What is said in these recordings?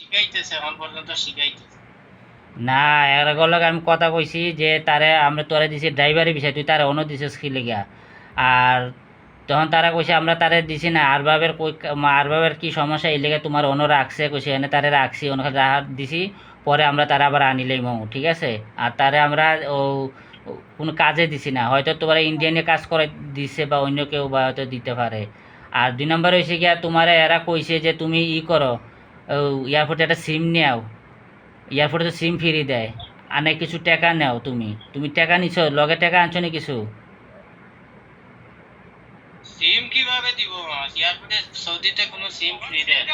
শিখাইতেছে এখন পর্যন্ত শিখাইতেছে। না এর লগে আমি কথা কইছি যে তারে আমরা তোরে দিছি ড্রাইভারের বিষয় তুই তারে অন্য দিছিস কি লেগা। আর তখন তারা কইছে আমরা তারে দিছি না আরবাবের কি সমস্যা এই লেগে তোমার অন্য রাখছে কইছে এনে তারে রাখছি অন্য রাখা দিছি। পরে আমরা তারা আবার আনিলেই মৌ ঠিক আছে। আর তারে আমরা ও কোনো কাজে দিছি না, হয়তো তোমার ইন্ডিয়ানে কাজ করে দিছে বা অন্য কেউ বা হয়তো দিতে পারে। আর ২ নম্বর হইছে গিয়া তোমারে এরা কইছে যে তুমি করো ও এয়ারপোর্টে একটা সিম নেও, এয়ারপোর্টে তো সিম ফ্রি দেয়। আর নাই কিছু টাকা নেও, তুমি টাকা নিছো লগে টাকা আনছো নি কিছু? সিম কিভাবে দিব মামা? এয়ারপোর্টে সৌদিতে কোনো সিম ফ্রি দেয় না।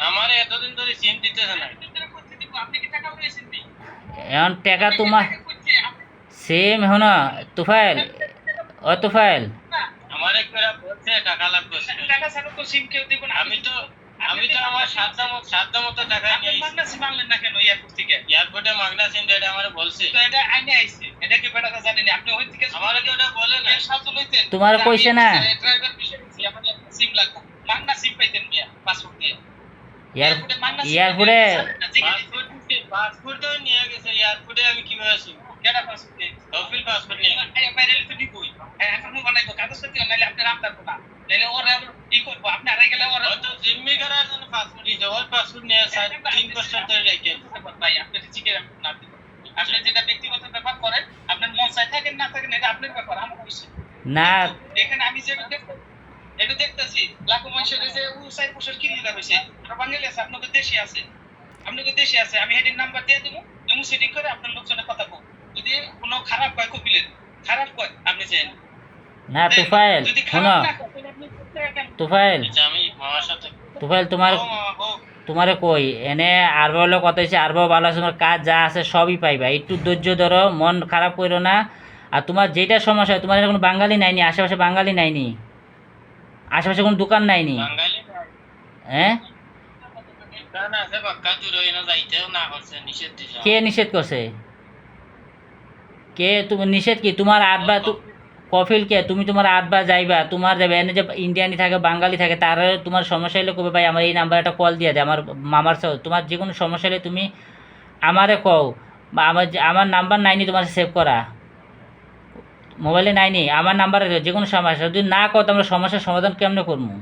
আমার এতদিন ধরে সিম দিতেছে না। এখন টাকা তোমার সেম এখন তুফাইল, ও তুফাইল, আমার একবার বলছে টাকা লাগবে, টাকা ছাড়া তো সিম কেউ দিব না। আমি তো আমার সাধ্য মতো টাকা নিয়ে মাগনা সিম আনলেন না কেন এয়ারপোর্ট থেকে? এয়ারপোর্টে মাগনা সিম এটা আমারে বলছে, তো এটা আইনে আইছে, এটা কি বেটাটা জানেন? আপনি ওই থেকে আমারে তো এটা বলেন না, সাহায্য লইতেন তোমার কইছে না ড্রাইভার বিষয় দিছি আমাদের সিম লাগবে, মাগনা সিম পাইতেন মিয়া পাসপোর্ট দিয়ে। এয়ারপোর্টে মাগনা সিম এয়ারপোর্টে পাসপোর্ট তো নিয়ে গেছে এয়ারপোর্টে, আমি কিভাবে সিম কেডা পাসপোর্ট নিয়ে গেছে? তৌফিল পাসপোর্ট নিয়ে গেছে। বাইরে তো দিবই, এখন বানাইবো কাগজপত্র নাইলে আপনার আমদার কোনা নাইলে ওরা কি করবো? আপনি আড়াই গেলে ওরা তো জিম্মি করার জন্য পাসপোর্ট দিয়েছে, ওর পাসপোর্ট নিয়ে ৩ বছর ধরে রেখে ভাই আপনি জিজ্ঞেস না দিবেন। আপনি যেটা ব্যক্তিগত ব্যাপার করেন, আপনার মন চাই থাকেন না থাকেন এটা আপনার ব্যাপার, আমার বিষয় না। দেখেন আমি যেটা দেখতে এটা দেখতেছি লাখো মানুষের যে উসাই পোশাক কিনলে হয়েছে আর বাঙালি আছে, আপনাদের দেশে আছে, আপনাদের দেশে আছে। আমি হেডিং নাম্বার দিয়ে দেবো, তুমি সেটিং করে আপনার লোকজনের কথা বল। যদি কোনো খারাপ কয় কপিলেন, খারাপ কয় আপনি চেন না তুফাইল যদি শোনো, খারাপ না কয় তাহলে আপনি তুফাইল আমি মামার সাথে তুফাইল তোমারে কই এনে আরবা হলো কত হয়েছে, আরবা ভালো আছে, তোমার কাজ যা আছে সবই পাইবা, একটু ধৈর্য ধরো, মন খারাপ করো না। আর তোমার যেটা সমস্যা হয়, তোমার এখানে কোনো বাঙালি নাইনি, আশেপাশে বাঙালি নাইনি, আশেপাশে কোনো দোকান নাইনি? বাঙালি হ্যাঁ না আছে বাক্কা দূর হই না, যাইতেও না করছে, নিষেধ দিছে। কে নিষেধ করছে? কে তুমি নিষেধ কি তোমার আটবা কফিল কে তুমি তোমার আটবা যাইবা, তোমার যাবে এনে যে ইন্ডিয়ানি থাকে বাঙালি থাকে তার তোমার সমস্যা হলে কবে ভাই আমার এই নাম্বার একটা কল দিয়ে দে, আমার মামার সাথে তোমার যে কোনো সমস্যা হলে তুমি আমারে কও। বা আমার নাম্বার নাইনি তোমার সেভ করা, মোবাইলে নাইনি আমার নাম্বারে যে কোনো সমস্যা যদি না কও তো আমরা সমস্যার সমাধান কেমনে করবো?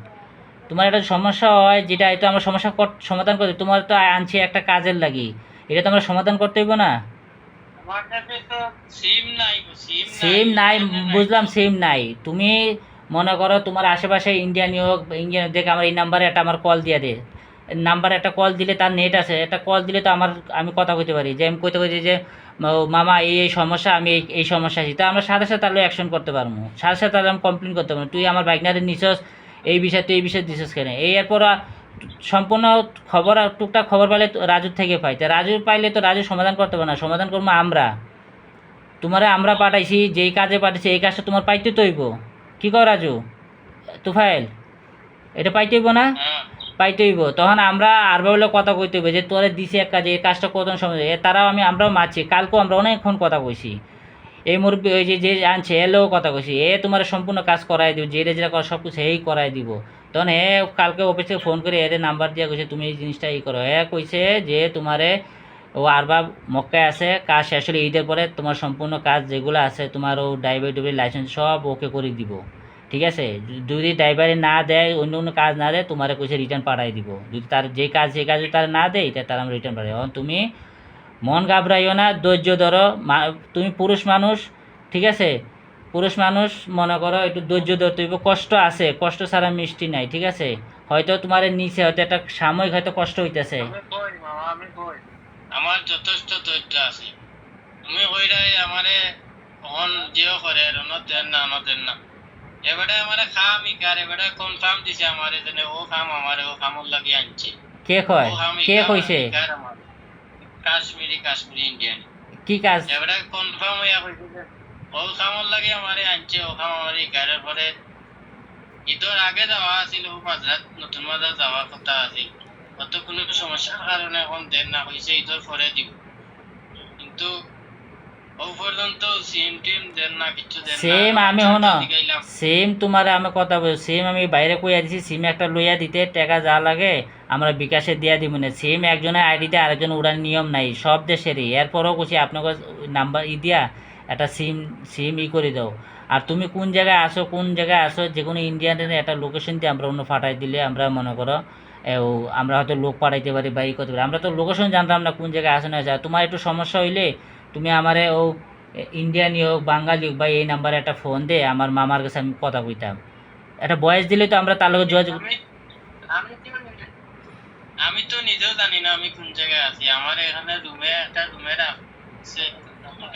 তোমার একটা সমস্যা হয় যেটা এটা আমরা সমস্যা সমাধান করি, তোমার তো আনছি একটা কাজের লাগি, এটা তো আমরা সমাধান করতে হইব না? আমার কাছে তো সিম নাই, সিম নাই বুঝলাম, সিম নাই, তুমি মনে করো তোমার আশেপাশে ইন্ডিয়ানি হোক ইন্ডিয়ান দেখে আমার এই নাম্বারে একটা আমার কল দিয়ে দে, নাম্বারে একটা কল দিলে তার নেট আছে, একটা কল দিলে তো আমার আমি কথা কইতে পারি যে আমি কইতে পারি যে মামা এই সমস্যা, আমি এই সমস্যা আছি, তো আমরা সাথে সাথে তাহলে অ্যাকশন করতে পারবো, সাথে সাথে তাহলে আমি কমপ্লেন করতে পারবো তুই আমার বাইকনারে নিছস এই বিষয়ে, তুই এই বিষয়ে দিছস কেন এই, এরপর সম্পূর্ণ খবর টুকটাক খবর পাইলে রাজুর থেকে পাই, তো রাজু পাইলে তো রাজু সমাধান করতে পারে না, সমাধান করবো আমরা। তোমারে আমরা পাঠাইছি যেই কাজে পাঠাইছি এই কাজটা তোমার পাইতে তো হইব, কী কর রাজু তুফাইল, এটা পাইতে হইব না? পাইতে হইব, তখন আমরা আর বলে কথা কইতে হইব যে তোরে দিছি এক কাজে এই কাজটা কত সময় তারাও আমরাও মারছি, কালকেও আমরা অনেকক্ষণ কথা কইছি, এই মুরব্বী ওই যে আনছে এলেও কথা কইছি এ তোমার সম্পূর্ণ কাজ করাই দিব, যেটা যেটা করা সব কিছু এই করাই দিব। তখন কালকে অফিস থেকে ফোন করে এর নাম্বার দিয়ে কইছে তুমি এই জিনিসটা করো, কইছে যে তোমারে ও আরবা মক্কায় আছে, কাজ শেষ হলে ঈদের পরে তোমার সম্পূর্ণ কাজ যেগুলো আছে তোমার ও ড্রাইভারি লাইসেন্স সব ওকে করে দিব, ঠিক আছে? যদি ড্রাইভারে না দেয় অন্য কোনো কাজ না দেয় তোমার কইছে রিটার্ন পাঠাই দিব, যদি তার যে কাজে তার না দেয় এটা তার আমরা রিটার্ন পাঠাই। এখন তুমি মন ঘাবড়াইও না, ধৈর্য ধরো, তুমি পুরুষ মানুষ, ঠিক আছে? পুরুষ মানুষ মনে করো একটু ধৈর্য ধরতে হইব, কষ্ট আছে, কষ্ট ছাড়া মিষ্টি নাই, ঠিক আছে? হয়তো তোমার নিচে হয়তো একটা সাময়িক হয়তো কষ্ট হইতেছে, আমার যথেষ্ট ধৈর্য আছে, তুমি কইরাই আমারে অন জিও করে নতেন না এবারে আমারে খাম ইকার এবারে কনফার্ম দিছে আমারে জেনে ও খাম আমারে ও খামর লাগি আনছে। কে কয়, কে কইছে? কাশ্মীরি ইন্ডিয়ান কি কাজ? এবারে কনফার্ম হইয়া কইছে যে ও খামর লাগি আমারে আনছে, ও খাম আমারে ইকারের পরে ঈদের আগে যাওয়া আছিল মাঝরাত নতুন বাজার যাওয়ার কথা আছিল, অত কোনো সমস্যার কারণে এখন দেন না হয়েছে ঈদের পরে দিব, কিন্তু ও পর্যন্ত সিম টিম দেন না, কিছু দেন না। সেম আমি আচ্ছা, হনো জিগাইলাম। সেম তোমার আমি কথা বল, সেম আমি বাইরে কইয়া দিছি সিম একটা লইয়া দিতে, টাকা যা লাগে আমরা বিকাশে দিয়া দিব না। সেম একজনের আইডিতে আরেকজন উড়ার নিয়ম নাই সব দেশেরই। এরপরও কইছি আপনাকে নাম্বার দিয়া একটা সিম সিম করে দাও। আর তুমি কোন জায়গায় আসো যে কোনো ইন্ডিয়ানের একটা লোকেশন দিয়ে আমরা অন্য ফাটাই দিলে আমরা মনে করো আমরা হয়তো লোক পাঠাইতে পারি বা করতে পারি। আমরা তো লোকেশন জানতাম না কোন জায়গায় আসে না যায়। তোমার একটু সমস্যা হইলে তুমি আমারে ইন্ডিয়ানি হোক বাঙালি হোক বা এই নাম্বারে একটা ফোন দে, আমার মামার কাছে আমি কথা কইতাম। একটা বয়স দিলে তো আমরা তার লগে যোগাযোগ। আমি তো নিজেও জানি না আমি কোন জায়গায় আছি। আমার এখানে রুমে রাখছে,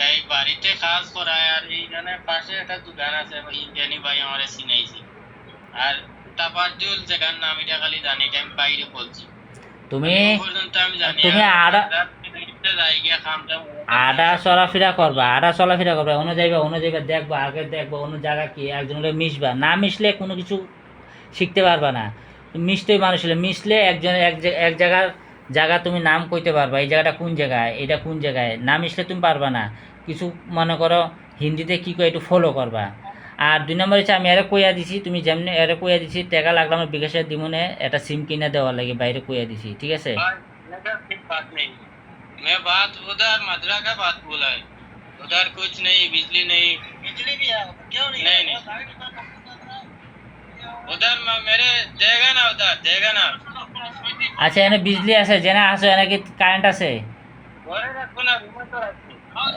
এই বাড়িতে কাজ করায়। আর এইখানে পাশে একটা দোকান আছে, ইন্ডিয়ানি ভাই আমারে চিনাইছে। আর তাপাজুল জায়গার নাম এটা খালি জানি, এটা আমি বাইরে বলছি। তুমি পর্যন্ত আমি জানি। তুমি আডা চলাফেরা করবা, অন্য যাইবা দেখবা, আগে দেখবা অন্য জায়গা কি, একজনের মিশবা, না মিশলে কোনো কিছু শিখতে পারবা না। মিশতেই মানুষ হলে মিশলে একজন এক জায়গা তুমি নাম কইতে পারবা, এই জায়গাটা কোন জায়গায়, এটা কোন জায়গায়। না মিশলে তুমি পারবা না কিছু। মনে করো হিন্দিতে কী কয় একটু ফলো করবা। আর 2 নম্বর হচ্ছে আমি এরে কইয়া দিছি, তুমি যেমনি এরে কইয়া দিছি টাকা লাগলে আমার বিকাশে দিমনে একটা সিম কিনে দেওয়ার লাগে, বাইরে কইয়া দিছি, ঠিক আছে। मैं बात उधर मदरा का बात बोला है। उधर कुछ नहीं, बिजली नहीं। बिजली भी है, क्यों नहीं? नहीं उधर मेरे देगा ना, उधर देगा ना। আচ্ছা এনে বিজলি আছে, জেনে আসো, এনে কি কারেন্ট আছে? ঘরে রাখবো না, রুমে তো রাখবো।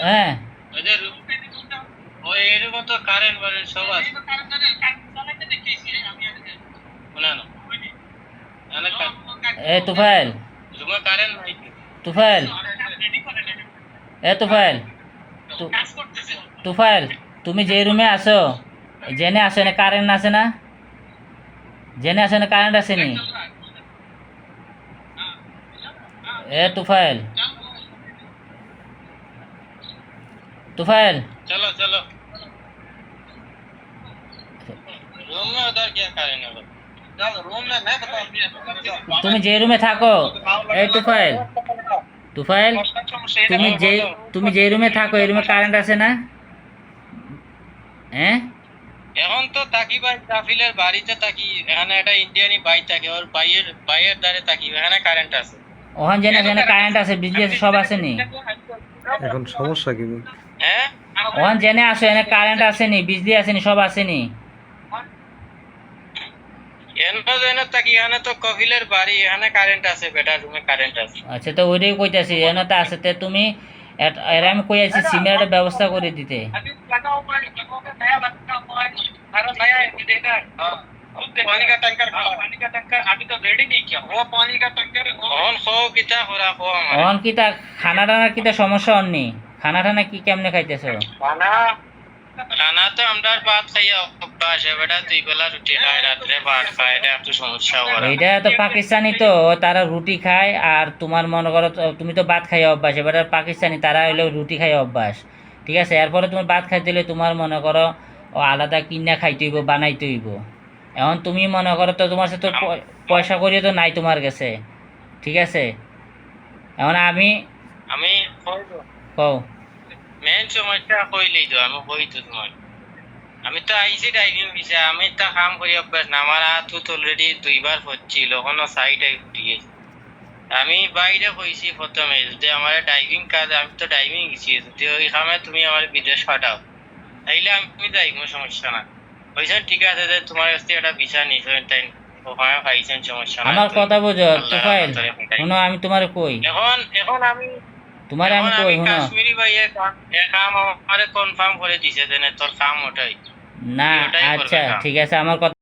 হ্যাঁ ওদের রুম ওই এরকম তো কারেন্ট বারেন্ট সব আছে। শোনা না, এ তুফাইল, রুমে কারেন্ট নাই। তুফাইল, এ তুফাইল, তুফাইল, তুমি যে রুমে আছো জেনে আসো, এনে কারেন্ট আছে না? জেনে আসো, এনে কারেন্ট আছে নি? এ তুফাইল, तुफैल चलो चलो रूम में उधर क्या करेंगे लोग? चलो रूम में मैं बताऊं। তুমি যে রুমে থাকো, এই তুফাইল, তুফাইল, তুমি যে রুমে থাকো এই রুমে কারেন্ট আছে না? হ্যাঁ এখন তো তাকি ভাই কাফিলের বাড়িতে থাকি, এখানে একটা ইন্ডিয়ানি ভাই থাকে, ওর ভাইয়ের দ্বারে থাকি, এখানে কারেন্ট আছে। ওখান জেনে জেনে কারেন্ট আছে, বিজলি আছে, সব আছে নি? এখন সমস্যা কি? হ্যাঁ ওখান জেনে আসো, এনে কারেন্ট আছে নি, বিজলি আছে নি, সব আছে নি? এনে থাকি, এখানে তো কফিলের বাড়ি, এখানে কারেন্ট আছে, বেটা রুমে কারেন্ট আছে। আচ্ছা তো ওইটাই কইতাছি, এনে তো আছে। তে তুমি এরা আমি কইয়াছি সিমের একটা ব্যবস্থা করে দিতে। पानी का टैंकर अभी तो रेडी नहीं किया, वो पानी का टैंकर ऑन हो किता हो रहा हो हमारे অন কি তা খানা টানার কি তা সমস্যা হননি? খানা টানা কি কেমনে খাইতেছো? খানা তো আমরা ভাত খাই অভ্যাস, বেটা দুই বেলা রুটি খায়, রাত্রে ভাত খায়, এটা একটু সমস্যা করে। এইটা তো পাকিস্তানি, তো তারা রুটি খায়, আর তোমার মনে করো তুমি তো ভাত খাই অভ্যাস, এবার পাকিস্তানি তারা হইলো রুটি খাই অভ্যাস, ঠিক আছে। এরপরে তুমি ভাত খাইতে হলে তোমার মনে করো আলাদা কিনা খাইতে হইব, বানাইতে হইব। এখন তুমি মনে করো তো তোমার সাথে তো পয়সা করিয়ে তো নাই তোমার কাছে, ঠিক আছে। এখন আমি কও মেন সমস্যা কইলেই তো আমি কই তো তোমার, আমি তো আইসি ড্রাইভিং ভিসা, আমি তো কাম করি অভ্যাস না, আমার হাত তো অলরেডি 2 বার হচ্ছিল, কোনো সাইডে উঠিয়েছি। আমি বাইরে কইছি প্রথমে যদি আমার ড্রাইভিং কাজ, আমি তো ড্রাইভিং গেছি, যদি ওই কামে তুমি আমার বিদেশ পাঠাও তাইলে আমি যাই, কোনো সমস্যা না। কইছেন ঠিক আছে, যে তোমার কাছে একটা ভিসা নিছেন তাই ওখানে পাইছেন, সমস্যা না। আমার কথা বুঝো তুফাইল, শুনো আমি তোমারে কই, এখন আমি তোমারে আমি কই শুনো। কাশ্মীরি ভাইয়ের কাম আমারে কনফার্ম করে দিছে যে তোর কাম ওটাই না ওটাই করবে আচ্ছা কাম। ঠিক আছে, আমার কথা